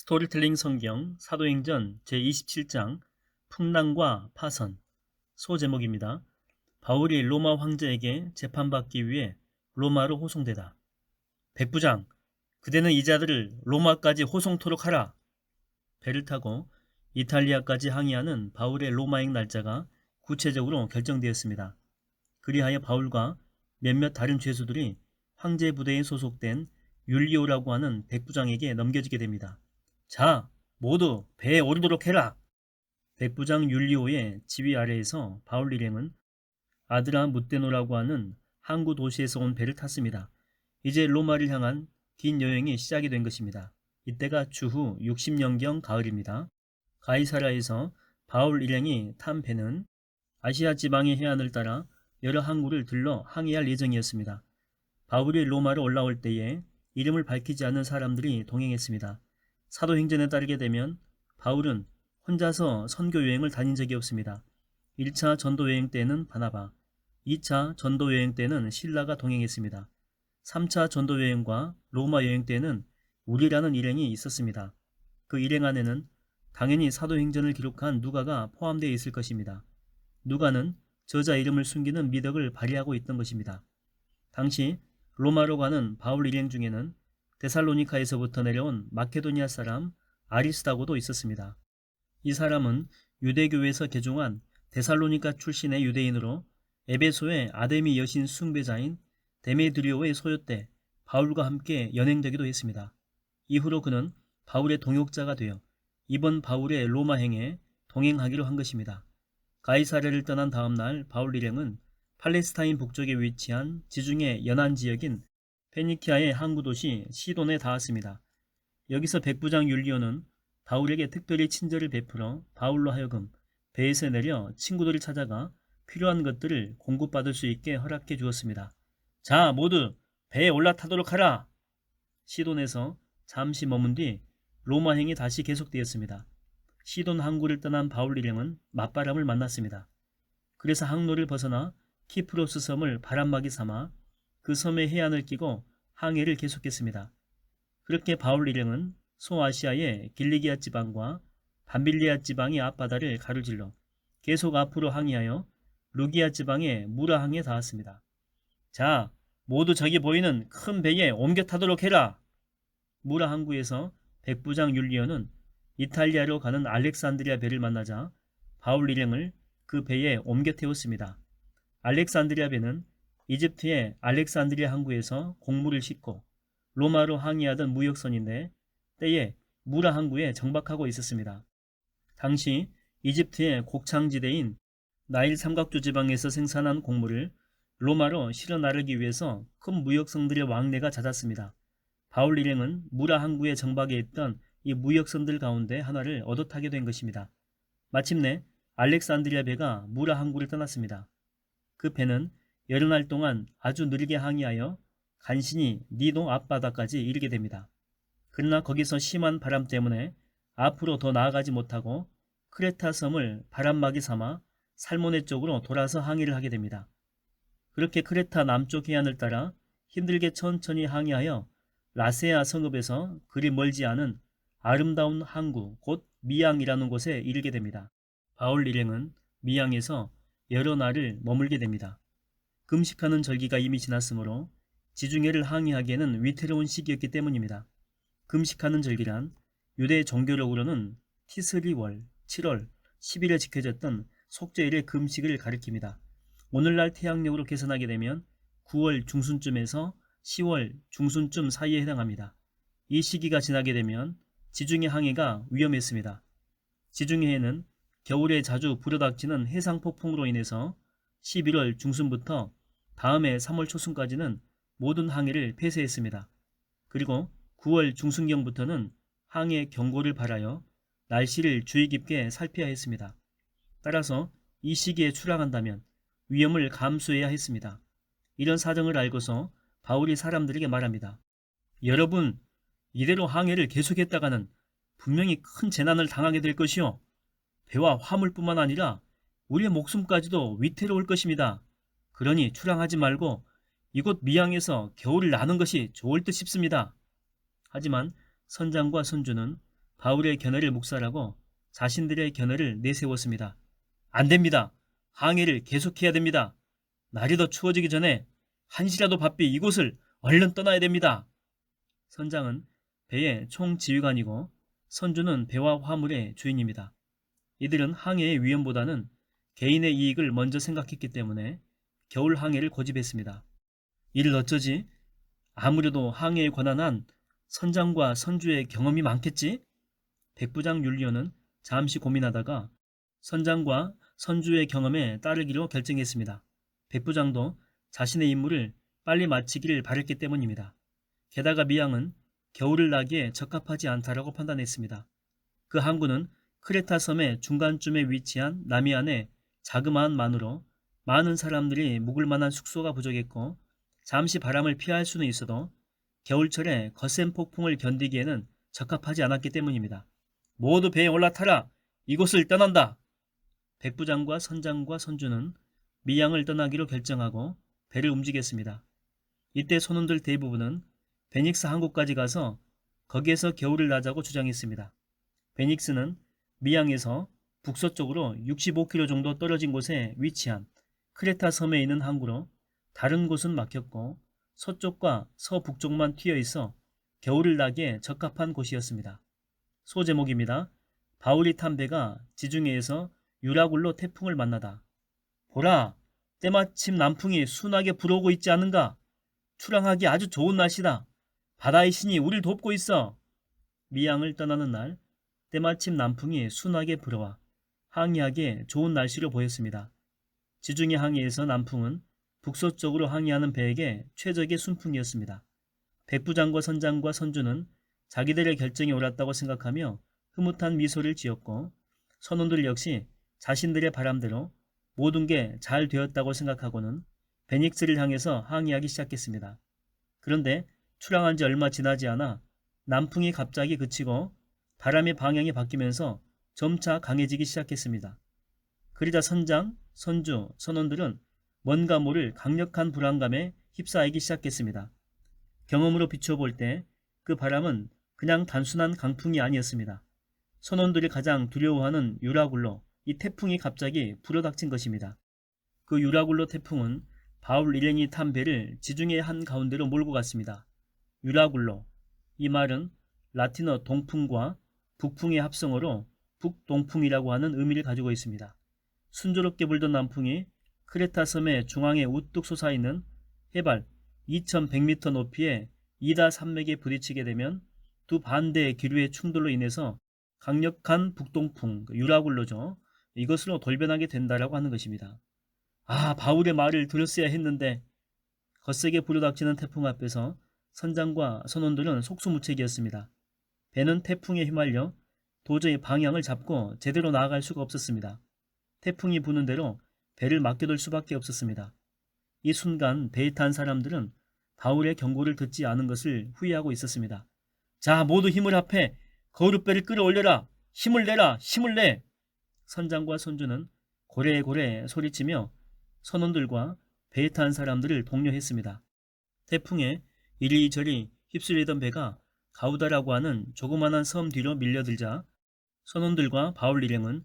스토리텔링 성경 사도행전 제27장 풍랑과 파선. 소제목입니다. 바울이 로마 황제에게 재판받기 위해 로마로 호송되다. 백부장, 그대는 이 자들을 로마까지 호송토록 하라. 배를 타고 이탈리아까지 항해하는 바울의 로마행 날짜가 구체적으로 결정되었습니다. 그리하여 바울과 몇몇 다른 죄수들이 황제 부대에 소속된 율리오라고 하는 백부장에게 넘겨지게 됩니다. 자, 모두 배에 오르도록 해라. 백부장 율리오의 지휘 아래에서 바울 일행은 아드라 무테노라고 하는 항구 도시에서 온 배를 탔습니다. 이제 로마를 향한 긴 여행이 시작이 된 것입니다. 이때가 주후 60년경 가을입니다. 가이사라에서 바울 일행이 탄 배는 아시아 지방의 해안을 따라 여러 항구를 들러 항해할 예정이었습니다. 바울이 로마로 올라올 때에 이름을 밝히지 않은 사람들이 동행했습니다. 사도행전에 따르게 되면 바울은 혼자서 선교 여행을 다닌 적이 없습니다. 1차 전도 여행 때는 바나바, 2차 전도 여행 때는 실라가 동행했습니다. 3차 전도 여행과 로마 여행 때는 우리라는 일행이 있었습니다. 그 일행 안에는 당연히 사도행전을 기록한 누가가 포함되어 있을 것입니다. 누가는 저자 이름을 숨기는 미덕을 발휘하고 있던 것입니다. 당시 로마로 가는 바울 일행 중에는 데살로니카에서부터 내려온 마케도니아 사람 아리스다고도 있었습니다. 이 사람은 유대교에서 개종한 데살로니카 출신의 유대인으로 에베소의 아데미 여신 숭배자인 데메드리오의 소요 때 바울과 함께 연행되기도 했습니다. 이후로 그는 바울의 동역자가 되어 이번 바울의 로마행에 동행하기로 한 것입니다. 가이사랴를 떠난 다음 날 바울 일행은 팔레스타인 북쪽에 위치한 지중해 연안 지역인 페니키아의 항구 도시 시돈에 닿았습니다. 여기서 백부장 율리오는 바울에게 특별히 친절을 베풀어 바울로 하여금 배에서 내려 친구들을 찾아가 필요한 것들을 공급받을 수 있게 허락해 주었습니다. 자, 모두 배에 올라타도록 하라. 시돈에서 잠시 머문 뒤 로마행이 다시 계속되었습니다. 시돈 항구를 떠난 바울 일행은 맞바람을 만났습니다. 그래서 항로를 벗어나 키프로스 섬을 바람막이 삼아 그 섬의 해안을 끼고 항해를 계속했습니다. 그렇게 바울 일행은 소아시아의 길리기아 지방과 밤빌리아 지방의 앞바다를 가로질러 계속 앞으로 항해하여 루기아 지방의 무라항에 닿았습니다. 자, 모두 저기 보이는 큰 배에 옮겨 타도록 해라. 무라 항구에서 백부장 율리오는 이탈리아로 가는 알렉산드리아 배를 만나자 바울 일행을 그 배에 옮겨 태웠습니다. 알렉산드리아 배는 이집트의 알렉산드리아 항구에서 곡물을 싣고 로마로 항해하던 무역선인데 때에 무라 항구에 정박하고 있었습니다. 당시 이집트의 곡창지대인 나일 삼각주 지방에서 생산한 곡물을 로마로 실어 나르기 위해서 큰 무역선들의 왕래가 잦았습니다. 바울 일행은 무라 항구에 정박해 있던 이 무역선들 가운데 하나를 얻어 타게 된 것입니다. 마침내 알렉산드리아 배가 무라 항구를 떠났습니다. 그 배는 여러 날 동안 아주 느리게 항해하여 간신히 니도 앞바다까지 이르게 됩니다. 그러나 거기서 심한 바람 때문에 앞으로 더 나아가지 못하고 크레타 섬을 바람막이 삼아 살모네 쪽으로 돌아서 항해를 하게 됩니다. 그렇게 크레타 남쪽 해안을 따라 힘들게 천천히 항해하여 라세아 성읍에서 그리 멀지 않은 아름다운 항구 곧 미양이라는 곳에 이르게 됩니다. 바울 일행은 미양에서 여러 날을 머물게 됩니다. 금식하는 절기가 이미 지났으므로 지중해를 항해하기에는 위태로운 시기였기 때문입니다. 금식하는 절기란 유대 종교력으로는 티스리월, 7월, 10일에 지켜졌던 속죄일의 금식을 가리킵니다. 오늘날 태양력으로 계산하게 되면 9월 중순쯤에서 10월 중순쯤 사이에 해당합니다. 이 시기가 지나게 되면 지중해 항해가 위험했습니다. 지중해에는 겨울에 자주 불어닥치는 해상폭풍으로 인해서 11월 중순부터 다음해 3월 초순까지는 모든 항해를 폐쇄했습니다. 그리고 9월 중순경부터는 항해 경고를 발하여 날씨를 주의 깊게 살펴야 했습니다. 따라서 이 시기에 출항한다면 위험을 감수해야 했습니다. 이런 사정을 알고서 바울이 사람들에게 말합니다. 여러분, 이대로 항해를 계속했다가는 분명히 큰 재난을 당하게 될 것이요. 배와 화물뿐만 아니라 우리의 목숨까지도 위태로울 것입니다. 그러니 출항하지 말고 이곳 미양에서 겨울을 나는 것이 좋을 듯 싶습니다. 하지만 선장과 선주는 바울의 견해를 묵살하고 자신들의 견해를 내세웠습니다. 안 됩니다. 항해를 계속해야 됩니다. 날이 더 추워지기 전에 한시라도 바삐 이곳을 얼른 떠나야 됩니다. 선장은 배의 총지휘관이고 선주는 배와 화물의 주인입니다. 이들은 항해의 위험보다는 개인의 이익을 먼저 생각했기 때문에 겨울 항해를 고집했습니다. 이를 어쩌지? 아무래도 항해에 관한 한 선장과 선주의 경험이 많겠지? 백부장 율리오는 잠시 고민하다가 선장과 선주의 경험에 따르기로 결정했습니다. 백부장도 자신의 임무를 빨리 마치기를 바랬기 때문입니다. 게다가 미양은 겨울을 나기에 적합하지 않다라고 판단했습니다. 그 항구는 크레타 섬의 중간쯤에 위치한 남해안의 자그마한 만으로 많은 사람들이 묵을 만한 숙소가 부족했고 잠시 바람을 피할 수는 있어도 겨울철에 거센 폭풍을 견디기에는 적합하지 않았기 때문입니다. 모두 배에 올라타라! 이곳을 떠난다! 백부장과 선장과 선주는 미양을 떠나기로 결정하고 배를 움직였습니다. 이때 선원들 대부분은 베닉스 항구까지 가서 거기에서 겨울을 나자고 주장했습니다. 베닉스는 미양에서 북서쪽으로 65km 정도 떨어진 곳에 위치한 크레타 섬에 있는 항구로 다른 곳은 막혔고 서쪽과 서북쪽만 튀어 있어 겨울을 나기에 적합한 곳이었습니다. 소제목입니다. 바울이 탄 배가 지중해에서 유라굴로 태풍을 만나다. 보라, 때마침 남풍이 순하게 불어오고 있지 않은가? 출항하기 아주 좋은 날씨다. 바다의 신이 우릴 돕고 있어. 미양을 떠나는 날 때마침 남풍이 순하게 불어와 항해하기에 좋은 날씨로 보였습니다. 지중해 항해에서 남풍은 북서쪽으로 항해하는 배에게 최적의 순풍이었습니다. 백부장과 선장과 선주는 자기들의 결정이 옳았다고 생각하며 흐뭇한 미소를 지었고 선원들 역시 자신들의 바람대로 모든 게 잘 되었다고 생각하고는 베닉스를 향해서 항해하기 시작했습니다. 그런데 출항한 지 얼마 지나지 않아 남풍이 갑자기 그치고 바람의 방향이 바뀌면서 점차 강해지기 시작했습니다. 그러자 선장, 선주, 선원들은 뭔가 모를 강력한 불안감에 휩싸이기 시작했습니다. 경험으로 비춰볼 때 그 바람은 그냥 단순한 강풍이 아니었습니다. 선원들이 가장 두려워하는 유라굴로 이 태풍이 갑자기 불어닥친 것입니다. 그 유라굴로 태풍은 바울 일행이 탄 배를 지중해 한가운데로 몰고 갔습니다. 유라굴로, 이 말은 라틴어 동풍과 북풍의 합성어로 북동풍이라고 하는 의미를 가지고 있습니다. 순조롭게 불던 남풍이 크레타 섬의 중앙에 우뚝 솟아있는 해발 2100m 높이의 이다 산맥에 부딪히게 되면 두 반대의 기류의 충돌로 인해서 강력한 북동풍, 유라굴로죠. 이것으로 돌변하게 된다라고 하는 것입니다. 바울의 말을 들었어야 했는데 거세게 불어닥치는 태풍 앞에서 선장과 선원들은 속수무책이었습니다. 배는 태풍에 휘말려 도저히 방향을 잡고 제대로 나아갈 수가 없었습니다. 태풍이 부는 대로 배를 맡겨둘 수밖에 없었습니다. 이 순간 배에 탄 사람들은 바울의 경고를 듣지 않은 것을 후회하고 있었습니다. 자, 모두 힘을 합해 거룻배를 끌어올려라! 힘을 내라! 힘을 내! 선장과 선주는 고래고래 소리치며 선원들과 배에 탄 사람들을 독려했습니다. 태풍에 이리저리 휩쓸리던 배가 가우다라고 하는 조그마한 섬 뒤로 밀려들자 선원들과 바울 일행은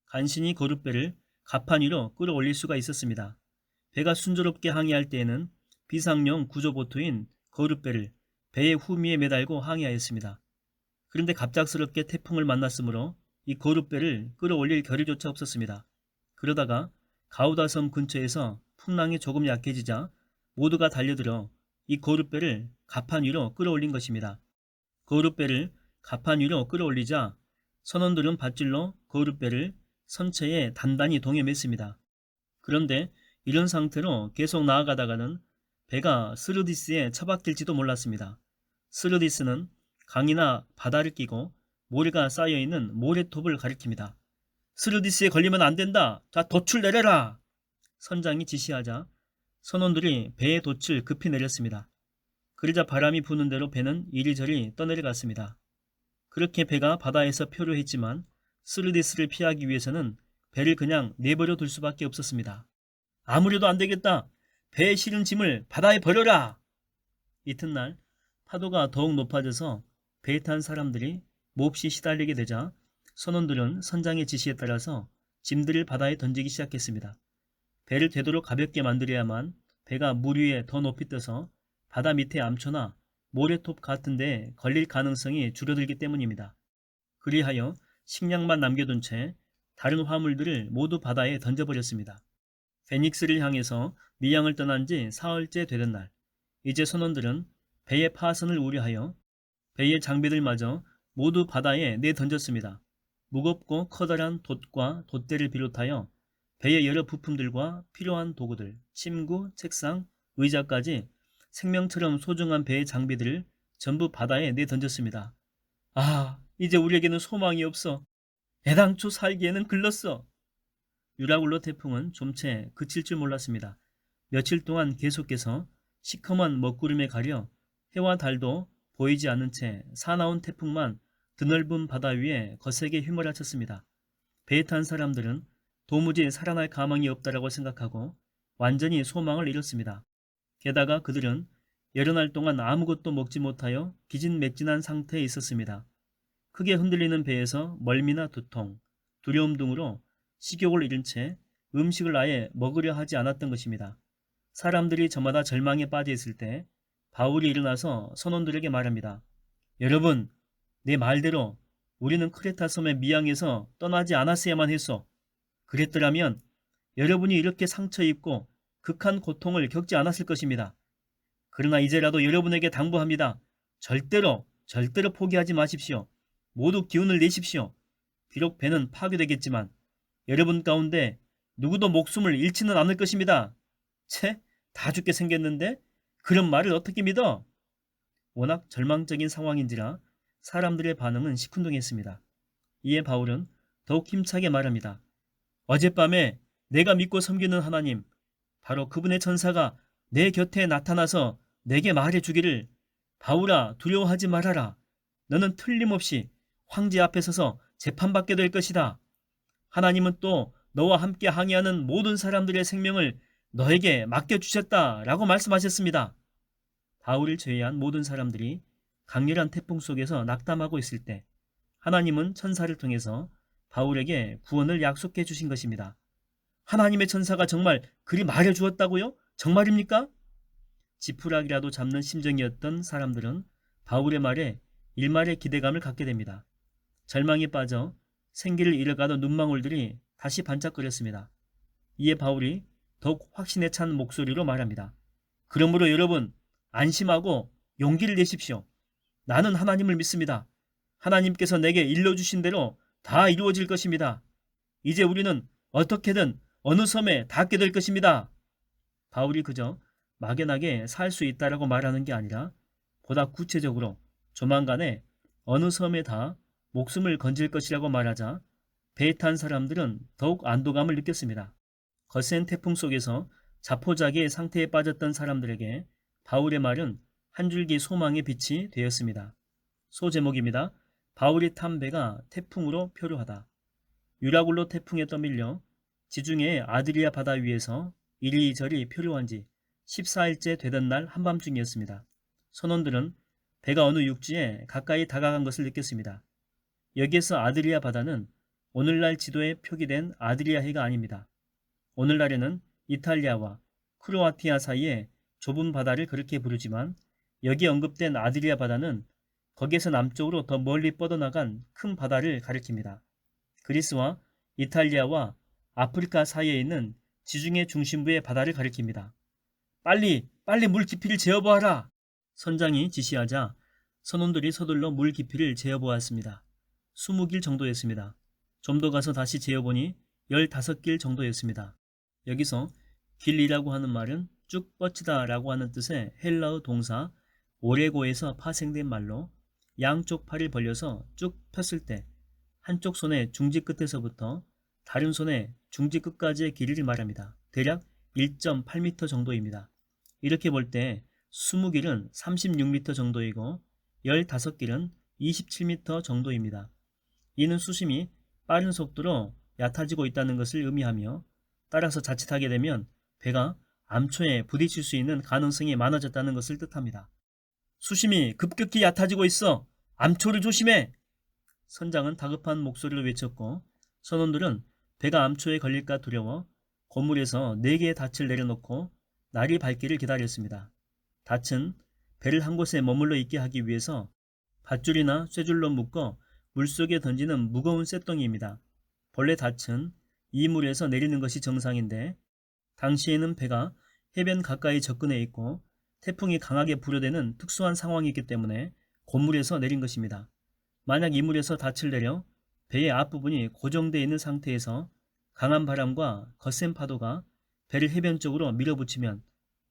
간신히 거룻배를 가판 위로 끌어올릴 수가 있었습니다. 배가 순조롭게 항해할 때에는 비상용 구조보트인 거룻배를 배의 후미에 매달고 항해하였습니다. 그런데 갑작스럽게 태풍을 만났으므로 이 거룻배를 끌어올릴 겨를조차 없었습니다. 그러다가 가우다섬 근처에서 풍랑이 조금 약해지자 모두가 달려들어 이 거룻배를 가판 위로 끌어올린 것입니다. 거룻배를 가판 위로 끌어올리자 선원들은 밧줄로 거룻배를 선체에 단단히 동여맸습니다. 그런데 이런 상태로 계속 나아가다가는 배가 스르디스에 처박힐지도 몰랐습니다. 스르디스는 강이나 바다를 끼고 모래가 쌓여있는 모래톱을 가리킵니다. 스르디스에 걸리면 안 된다. 자, 돛을 내려라. 선장이 지시하자 선원들이 배의 돛을 급히 내렸습니다. 그러자 바람이 부는 대로 배는 이리저리 떠내려갔습니다. 그렇게 배가 바다에서 표류했지만 스르디스를 피하기 위해서는 배를 그냥 내버려 둘 수밖에 없었습니다. 아무래도 안 되겠다. 배에 실은 짐을 바다에 버려라. 이튿날 파도가 더욱 높아져서 배에 탄 사람들이 몹시 시달리게 되자 선원들은 선장의 지시에 따라서 짐들을 바다에 던지기 시작했습니다. 배를 되도록 가볍게 만들어야만 배가 물 위에 더 높이 떠서 바다 밑에 암초나 모래톱 같은 데 걸릴 가능성이 줄어들기 때문입니다. 그리하여 식량만 남겨둔 채 다른 화물들을 모두 바다에 던져버렸습니다. 페닉스를 향해서 미양을 떠난 지 사흘째 되던 날, 이제 선원들은 배의 파손을 우려하여 배의 장비들마저 모두 바다에 내던졌습니다. 무겁고 커다란 돛과 돛대를 비롯하여 배의 여러 부품들과 필요한 도구들, 침구, 책상, 의자까지 생명처럼 소중한 배의 장비들을 전부 바다에 내던졌습니다. 아, 이제 우리에게는 소망이 없어. 애당초 살기에는 글렀어. 유라굴로 태풍은 좀채 그칠 줄 몰랐습니다. 며칠 동안 계속해서 시커먼 먹구름에 가려 해와 달도 보이지 않는 채 사나운 태풍만 드넓은 바다 위에 거세게 휘몰아쳤습니다. 배에 탄 사람들은 도무지 살아날 가망이 없다라고 생각하고 완전히 소망을 잃었습니다. 게다가 그들은 여러 날 동안 아무것도 먹지 못하여 기진맥진한 상태에 있었습니다. 크게 흔들리는 배에서 멀미나 두통, 두려움 등으로 식욕을 잃은 채 음식을 아예 먹으려 하지 않았던 것입니다. 사람들이 저마다 절망에 빠져 있을 때 바울이 일어나서 선원들에게 말합니다. 여러분, 내 말대로 우리는 크레타 섬의 미양에서 떠나지 않았어야만 했소. 그랬더라면 여러분이 이렇게 상처 입고 극한 고통을 겪지 않았을 것입니다. 그러나 이제라도 여러분에게 당부합니다. 절대로 포기하지 마십시오. 모두 기운을 내십시오. 비록 배는 파괴되겠지만 여러분 가운데 누구도 목숨을 잃지는 않을 것입니다. 채, 다 죽게 생겼는데 그런 말을 어떻게 믿어? 워낙 절망적인 상황인지라 사람들의 반응은 시큰둥했습니다. 이에 바울은 더욱 힘차게 말합니다. 어젯밤에 내가 믿고 섬기는 하나님, 바로 그분의 천사가 내 곁에 나타나서 내게 말해주기를 바울아 두려워하지 말아라. 너는 틀림없이 황제 앞에 서서 재판받게 될 것이다. 하나님은 또 너와 함께 항해하는 모든 사람들의 생명을 너에게 맡겨주셨다라고 말씀하셨습니다. 바울을 제외한 모든 사람들이 강렬한 태풍 속에서 낙담하고 있을 때 하나님은 천사를 통해서 바울에게 구원을 약속해 주신 것입니다. 하나님의 천사가 정말 그리 말해주었다고요? 정말입니까? 지푸라기라도 잡는 심정이었던 사람들은 바울의 말에 일말의 기대감을 갖게 됩니다. 절망에 빠져 생기를 잃어가던 눈망울들이 다시 반짝거렸습니다. 이에 바울이 더욱 확신에 찬 목소리로 말합니다. 그러므로 여러분, 안심하고 용기를 내십시오. 나는 하나님을 믿습니다. 하나님께서 내게 일러주신 대로 다 이루어질 것입니다. 이제 우리는 어떻게든 어느 섬에 닿게 될 것입니다. 바울이 그저 막연하게 살 수 있다라고 말하는 게 아니라 보다 구체적으로 조만간에 어느 섬에 다 목숨을 건질 것이라고 말하자 배에 탄 사람들은 더욱 안도감을 느꼈습니다. 거센 태풍 속에서 자포자기의 상태에 빠졌던 사람들에게 바울의 말은 한 줄기 소망의 빛이 되었습니다. 소제목입니다. 바울이 탄 배가 태풍으로 표류하다. 유라굴로 태풍에 떠밀려 지중해 아드리아 바다 위에서 이리저리 표류한 지 14일째 되던 날 한밤중이었습니다. 선원들은 배가 어느 육지에 가까이 다가간 것을 느꼈습니다. 여기에서 아드리아 바다는 오늘날 지도에 표기된 아드리아 해가 아닙니다. 오늘날에는 이탈리아와 크로아티아 사이의 좁은 바다를 그렇게 부르지만 여기 언급된 아드리아 바다는 거기에서 남쪽으로 더 멀리 뻗어나간 큰 바다를 가리킵니다. 그리스와 이탈리아와 아프리카 사이에 있는 지중해 중심부의 바다를 가리킵니다. 빨리 물 깊이를 재어보아라. 선장이 지시하자 선원들이 서둘러 물 깊이를 재어보았습니다. 20길 정도였습니다. 좀 더 가서 다시 재어보니 15길 정도였습니다. 여기서 길이라고 하는 말은 쭉 뻗치다 라고 하는 뜻의 헬라어 동사 오레고에서 파생된 말로 양쪽 팔을 벌려서 쭉 폈을 때 한쪽 손의 중지 끝에서부터 다른 손의 중지 끝까지의 길이를 말합니다. 대략 1.8m 정도입니다. 이렇게 볼 때 20길은 36m 정도이고 15길은 27m 정도입니다. 이는 수심이 빠른 속도로 얕아지고 있다는 것을 의미하며 따라서 자칫하게 되면 배가 암초에 부딪힐 수 있는 가능성이 많아졌다는 것을 뜻합니다. 수심이 급격히 얕아지고 있어. 암초를 조심해. 선장은 다급한 목소리로 외쳤고 선원들은 배가 암초에 걸릴까 두려워 고물에서 4개의 닻을 내려놓고 날이 밝기를 기다렸습니다. 닻은 배를 한 곳에 머물러 있게 하기 위해서 밧줄이나 쇠줄로 묶어 물속에 던지는 무거운 쇳덩이입니다. 본래 닻은 이물에서 내리는 것이 정상인데 당시에는 배가 해변 가까이 접근해 있고 태풍이 강하게 불어대는 특수한 상황이기 때문에 곧물에서 내린 것입니다. 만약 이물에서 닻을 내려 배의 앞부분이 고정되어 있는 상태에서 강한 바람과 거센 파도가 배를 해변 쪽으로 밀어붙이면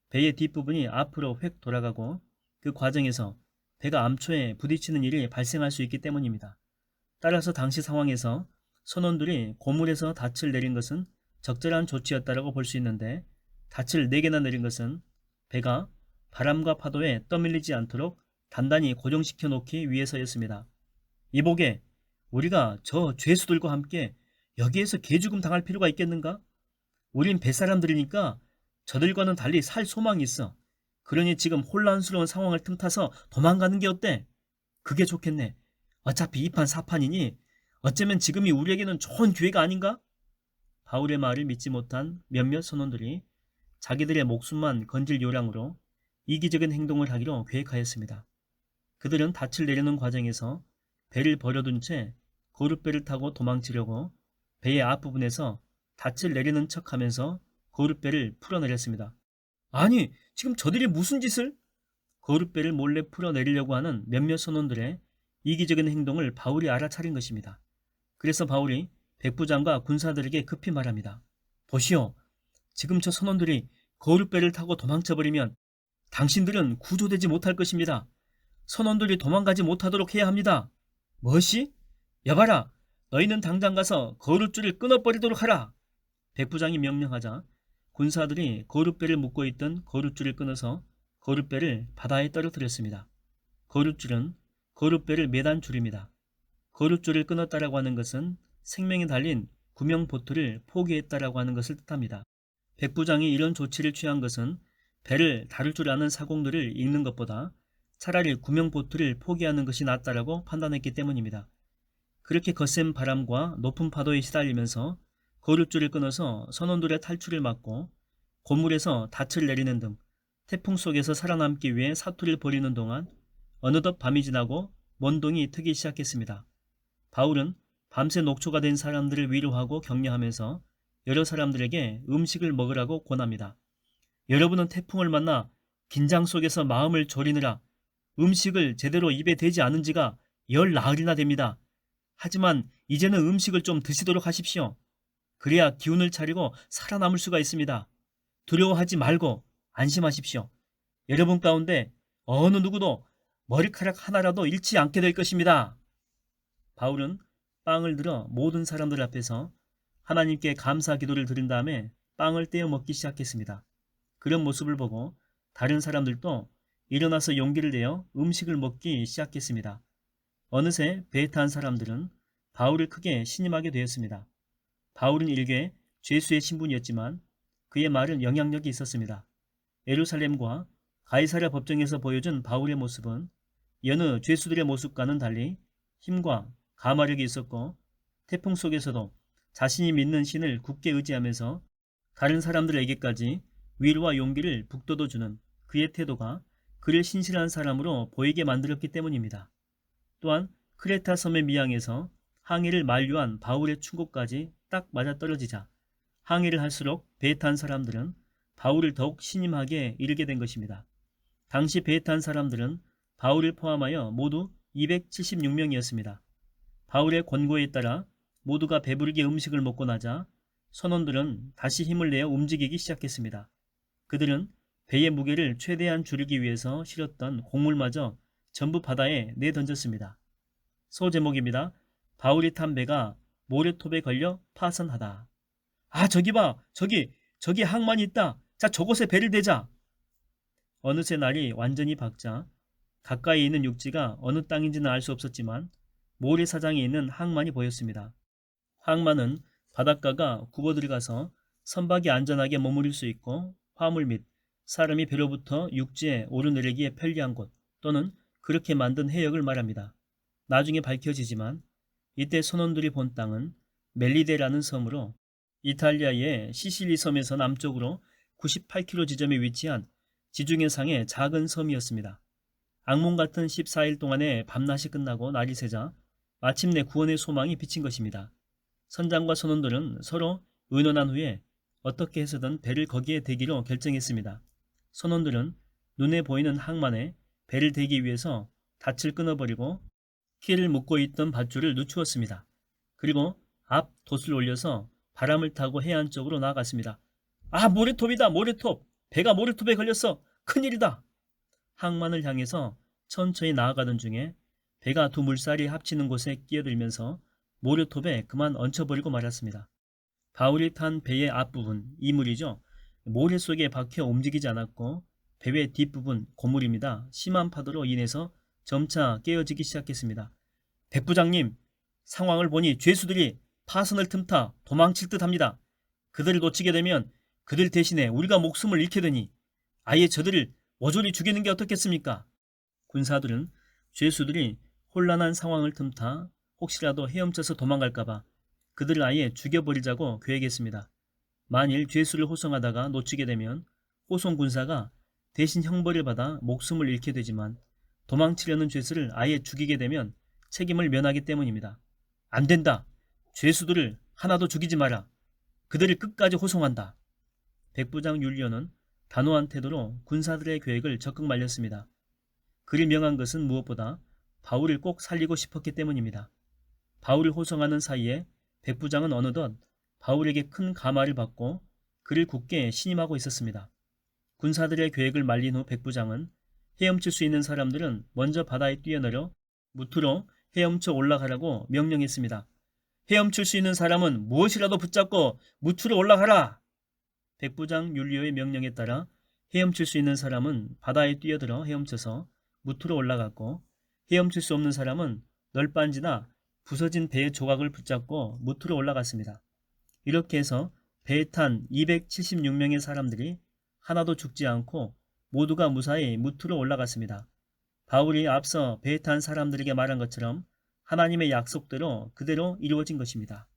배의 뒷부분이 앞으로 획 돌아가고 그 과정에서 배가 암초에 부딪히는 일이 발생할 수 있기 때문입니다. 따라서 당시 상황에서 선원들이 고물에서 닻을 내린 것은 적절한 조치였다고 볼 수 있는데 닻을 4개나 내린 것은 배가 바람과 파도에 떠밀리지 않도록 단단히 고정시켜 놓기 위해서였습니다. 이보게, 우리가 저 죄수들과 함께 여기에서 개죽음 당할 필요가 있겠는가? 우린 뱃사람들이니까 저들과는 달리 살 소망이 있어. 그러니 지금 혼란스러운 상황을 틈타서 도망가는 게 어때? 그게 좋겠네. 어차피 2판 4판이니 어쩌면 지금이 우리에게는 좋은 기회가 아닌가? 바울의 말을 믿지 못한 몇몇 선원들이 자기들의 목숨만 건질 요량으로 이기적인 행동을 하기로 계획하였습니다. 그들은 닻을 내려는 과정에서 배를 버려둔 채 고룻배를 타고 도망치려고 배의 앞부분에서 닻을 내리는 척하면서 고룻배를 풀어내렸습니다. 아니, 지금 저들이 무슨 짓을? 거룻배를 몰래 풀어내리려고 하는 몇몇 선원들의 이기적인 행동을 바울이 알아차린 것입니다. 그래서 바울이 백부장과 군사들에게 급히 말합니다. 보시오, 지금 저 선원들이 거룻배를 타고 도망쳐버리면 당신들은 구조되지 못할 것입니다. 선원들이 도망가지 못하도록 해야 합니다. 무엇이? 여봐라, 너희는 당장 가서 거룻줄을 끊어버리도록 하라. 백부장이 명령하자 군사들이 거룻배를 묶고 있던 거룻줄을 끊어서 거룻배를 바다에 떨어뜨렸습니다. 거룻줄은 거룻배를 매단 줄입니다. 거룻줄을 끊었다라고 하는 것은 생명이 달린 구명보트를 포기했다라고 하는 것을 뜻합니다. 백부장이 이런 조치를 취한 것은 배를 다룰 줄 아는 사공들을 잃는 것보다 차라리 구명보트를 포기하는 것이 낫다라고 판단했기 때문입니다. 그렇게 거센 바람과 높은 파도에 시달리면서 거룻줄을 끊어서 선원들의 탈출을 막고 고물에서 닻을 내리는 등 태풍 속에서 살아남기 위해 사투를 벌이는 동안 어느덧 밤이 지나고 먼동이 트기 시작했습니다. 바울은 밤새 녹초가 된 사람들을 위로하고 격려하면서 여러 사람들에게 음식을 먹으라고 권합니다. 여러분은 태풍을 만나 긴장 속에서 마음을 졸이느라 음식을 제대로 입에 대지 않은 지가 열 나흘이나 됩니다. 하지만 이제는 음식을 좀 드시도록 하십시오. 그래야 기운을 차리고 살아남을 수가 있습니다. 두려워하지 말고 안심하십시오. 여러분 가운데 어느 누구도 머리카락 하나라도 잃지 않게 될 것입니다. 바울은 빵을 들어 모든 사람들 앞에서 하나님께 감사 기도를 드린 다음에 빵을 떼어 먹기 시작했습니다. 그런 모습을 보고 다른 사람들도 일어나서 용기를 내어 음식을 먹기 시작했습니다. 어느새 배에 탄 사람들은 바울을 크게 신임하게 되었습니다. 바울은 일개 죄수의 신분이었지만 그의 말은 영향력이 있었습니다. 예루살렘과 가이사랴 법정에서 보여준 바울의 모습은 여느 죄수들의 모습과는 달리 힘과 가마력이 있었고 태풍 속에서도 자신이 믿는 신을 굳게 의지하면서 다른 사람들에게까지 위로와 용기를 북돋워주는 그의 태도가 그를 신실한 사람으로 보이게 만들었기 때문입니다. 또한 크레타 섬의 미항에서 항해를 만류한 바울의 충고까지 딱 맞아떨어지자 항해를 할수록 배에 탄 사람들은 바울을 더욱 신임하게 이르게 된 것입니다. 당시 배에 탄 사람들은 바울을 포함하여 모두 276명이었습니다. 바울의 권고에 따라 모두가 배부르게 음식을 먹고 나자 선원들은 다시 힘을 내어 움직이기 시작했습니다. 그들은 배의 무게를 최대한 줄이기 위해서 실었던 곡물마저 전부 바다에 내던졌습니다. 소제목입니다. 바울이 탄 배가 모래톱에 걸려 파선하다. 아, 저기 봐, 저기 항만이 있다. 자, 저곳에 배를 대자. 어느새 날이 완전히 밝자 가까이 있는 육지가 어느 땅인지는 알 수 없었지만 모래사장에 있는 항만이 보였습니다. 항만은 바닷가가 굽어 들어가서 선박이 안전하게 머무를 수 있고 화물 및 사람이 배로부터 육지에 오르내리기에 편리한 곳 또는 그렇게 만든 해역을 말합니다. 나중에 밝혀지지만 이때 선원들이 본 땅은 멜리데라는 섬으로 이탈리아의 시실리 섬에서 남쪽으로 98km 지점에 위치한 지중해상의 작은 섬이었습니다. 악몽 같은 14일 동안의 밤낮이 끝나고 날이 새자 마침내 구원의 소망이 비친 것입니다. 선장과 선원들은 서로 의논한 후에 어떻게 해서든 배를 거기에 대기로 결정했습니다. 선원들은 눈에 보이는 항만에 배를 대기 위해서 닻을 끊어버리고 키를 묶고 있던 밧줄을 늦추었습니다. 그리고 앞 돛을 올려서 바람을 타고 해안 쪽으로 나아갔습니다. 아, 모래톱이다, 모래톱! 배가 모래톱에 걸렸어! 큰일이다! 항만을 향해서 천천히 나아가던 중에 배가 두 물살이 합치는 곳에 끼어들면서 모래톱에 그만 얹혀버리고 말았습니다. 바울이 탄 배의 앞부분, 이물이죠. 모래 속에 박혀 움직이지 않았고 배의 뒷부분, 고물입니다. 심한 파도로 인해서 점차 깨어지기 시작했습니다. 백부장님, 상황을 보니 죄수들이 파선을 틈타 도망칠 듯 합니다. 그들을 놓치게 되면 그들 대신에 우리가 목숨을 잃게 되니 아예 저들을 모조리 죽이는 게 어떻겠습니까? 군사들은 죄수들이 혼란한 상황을 틈타 혹시라도 헤엄쳐서 도망갈까봐 그들을 아예 죽여버리자고 계획했습니다. 만일 죄수를 호송하다가 놓치게 되면 호송 군사가 대신 형벌을 받아 목숨을 잃게 되지만 도망치려는 죄수를 아예 죽이게 되면 책임을 면하기 때문입니다. 안 된다. 죄수들을 하나도 죽이지 마라. 그들을 끝까지 호송한다. 백부장 율리오는 단호한 태도로 군사들의 계획을 적극 말렸습니다. 그리 명한 것은 무엇보다 바울을 꼭 살리고 싶었기 때문입니다. 바울을 호송하는 사이에 백부장은 어느덧 바울에게 큰 감화를 받고 그를 굳게 신임하고 있었습니다. 군사들의 계획을 말린 후 백부장은 헤엄칠 수 있는 사람들은 먼저 바다에 뛰어내려 무트로 헤엄쳐 올라가라고 명령했습니다. 헤엄칠 수 있는 사람은 무엇이라도 붙잡고 무트로 올라가라! 백부장 율리오의 명령에 따라 헤엄칠 수 있는 사람은 바다에 뛰어들어 헤엄쳐서 무트로 올라갔고 헤엄칠 수 없는 사람은 널빤지나 부서진 배의 조각을 붙잡고 무트로 올라갔습니다. 이렇게 해서 배에 탄 276명의 사람들이 하나도 죽지 않고 모두가 무사히 무트로 올라갔습니다. 바울이 앞서 배에 탄 사람들에게 말한 것처럼 하나님의 약속대로 그대로 이루어진 것입니다.